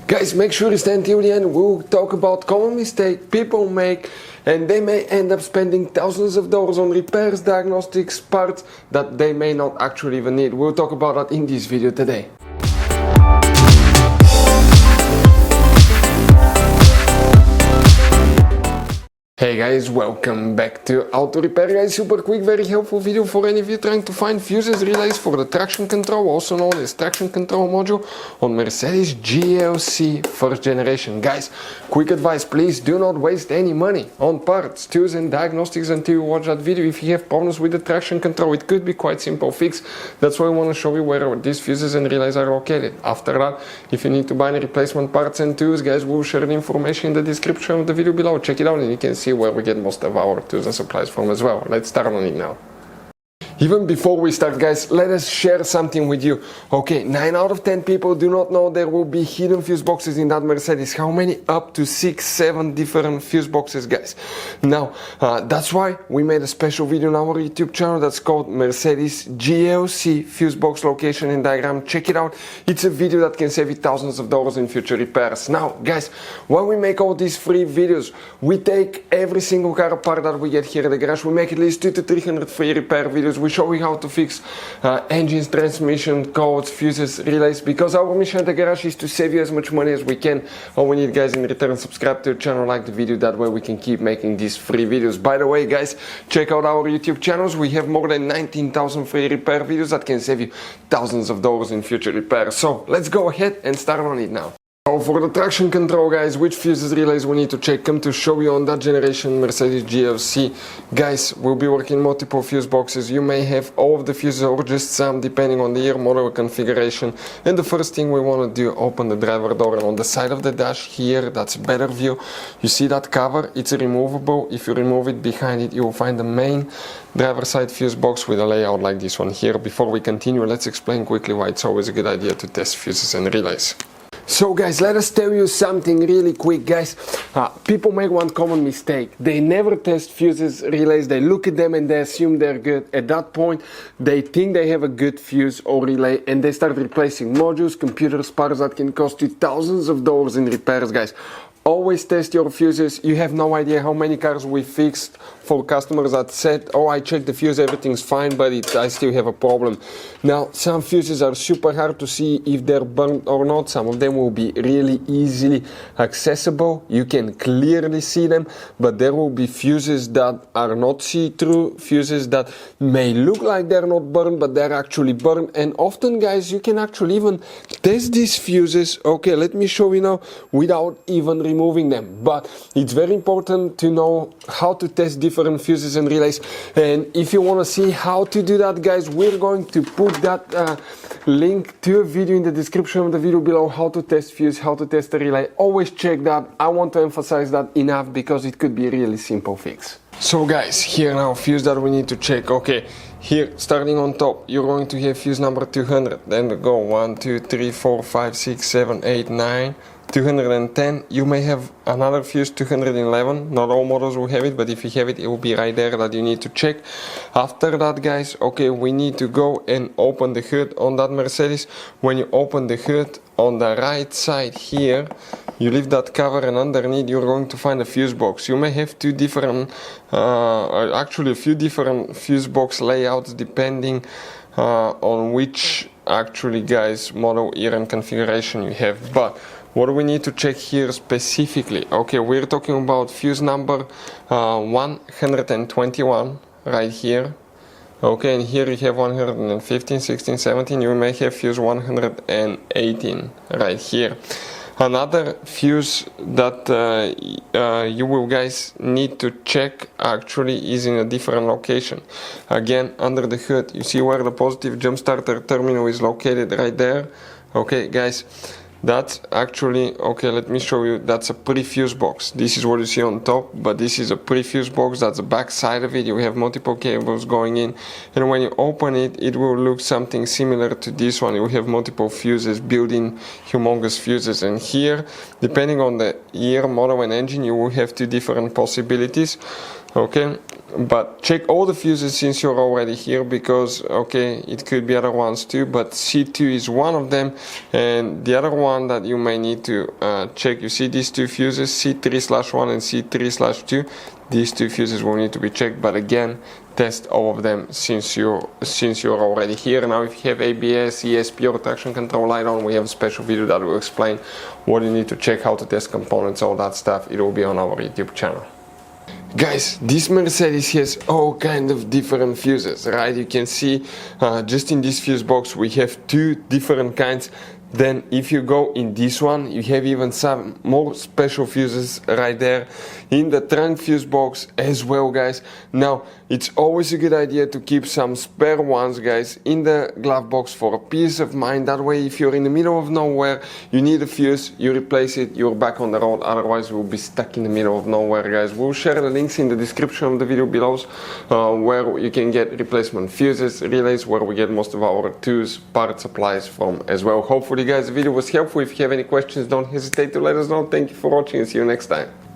Guys, make sure you stay until the end. We'll talk about common mistakes people make, and they may end up spending thousands of dollars on repairs, diagnostics, parts that they may not actually even need. We'll talk about that in this video today. Hey guys, welcome back to Auto Repair. Guys, super quick, very helpful video for any of you trying to find fuses relays for the traction control, also known as traction control module on Mercedes GLC first generation. Guys, quick advice, please do not waste any money on parts, tools and diagnostics until you watch that video. If you have problems with the traction control, it could be quite simple fix. That's why I want to show you where these fuses and relays are located. After that, if you need to buy any replacement parts and tools, guys, we'll share the information in the description of the video below. Check it out and you can see where we get most of our tools and supplies from as well. Let's start on it now. Even before we start, guys, let us share something with you. Okay, 9 out of 10 people do not know there will be hidden fuse boxes in that Mercedes. How many? Up to 6, 7 different fuse boxes, guys. Now, that's why we made a special video on our YouTube channel that's called Mercedes GLC fuse box location and diagram. Check it out. It's a video that can save you thousands of dollars in future repairs. Now, guys, when we make all these free videos, we take every single car apart that we get here at the garage. We make at least 200 to 300 free repair videos. We show you how to fix engines, transmission, codes, fuses, relays, because our mission at the garage is to save you as much money as we can. All we need, guys, in return, subscribe to the channel, like the video, that way we can keep making these free videos. By the way, guys, check out our YouTube channels. We have more than 19,000 free repair videos that can save you thousands of dollars in future repairs. So let's go ahead and start on it now. So for the traction control, guys, which fuses relays we need to check, come to show you on that generation Mercedes GLC. Guys, we'll be working multiple fuse boxes. You may have all of the fuses or just some, depending on the year, model, configuration. And the first thing we want to do, open the driver door, and on the side of the dash here, that's a better view. You see that cover? It's removable. If you remove it, behind it you will find the main driver side fuse box with a layout like this one here. Before we continue, let's explain quickly why it's always a good idea to test fuses and relays. So guys, let us tell you something really quick, guys. People make one common mistake. They never test fuses, relays. They look at them and they assume they're good. At that point, they think they have a good fuse or relay and they start replacing modules, computers, parts that can cost you thousands of dollars in repairs, guys. Always test your fuses. You have no idea how many cars we fixed for customers that said, oh, I checked the fuse, everything's fine, but I still have a problem. Now, some fuses are super hard to see if they're burnt or not. Some of them will be really easily accessible. You can clearly see them, but there will be fuses that are not see-through, fuses that may look like they're not burned, but they're actually burned. And often, guys, you can actually even test these fuses. Okay, let me show you now without even removing them. But it's very important to know how to test different fuses and relays. And if you want to see how to do that, guys, we're going to put that link to a video in the description of the video below, how to test fuse, how to test a relay. Always check that. I want to emphasize that enough because it could be a really simple fix. So guys, here now fuse that we need to check. Okay, here starting on top, you're going to have fuse number 200, then go 1, 2, 3, 4, 5, 6, 7, 8, 9, 210. You may have another fuse 211. Not all models will have it, but if you have it, it will be right there that you need to check. After that, guys, okay, we need to go and open the hood on that Mercedes. When you open the hood on the right side here, you lift that cover and underneath you're going to find a fuse box. You may have two different, actually a few different fuse box layouts depending on which actually, guys, model, year and configuration you have. But what do we need to check here specifically? Okay, we're talking about fuse number 121 right here. Okay, and here you have 115, 16, 17. You may have fuse 118 right here. Another fuse that you will, guys, need to check actually is in a different location. Again, under the hood, you see where the positive jump starter terminal is located right there. Okay, guys, that's actually, okay, let me show you, that's a pre-fuse box. This is what you see on top, but this is a pre-fuse box. That's the back side of it. You have multiple cables going in, and when you open it, it will look something similar to this one. You have multiple fuses, built-in humongous fuses, and here, depending on the year, model and engine, you will have two different possibilities. okay, but check all the fuses since you're already here, because okay, it could be other ones too, but C2 is one of them. And the other one that you may need to check, you see these two fuses, C3/1 and C3/2, these two fuses will need to be checked, but again, test all of them since you're already here. Now if you have ABS, ESP or traction control light on, we have a special video that will explain what you need to check, how to test components, all that stuff. It will be on our YouTube channel. Guys, this Mercedes has all kind of different fuses, right? You can see just in this fuse box we have two different kinds. Then if you go in this one, you have even some more special fuses right there in the trunk fuse box as well, guys. Now it's always a good idea to keep some spare ones, guys, in the glove box for a peace of mind. That way, if you're in the middle of nowhere, you need a fuse, you replace it, you're back on the road. Otherwise we'll be stuck in the middle of nowhere, guys. We'll share the links in the description of the video below, where you can get replacement fuses, relays, where we get most of our tools, part supplies from as well. Hopefully guys, the video was helpful. If you have any questions, don't hesitate to let us know. Thank you for watching and see you next time.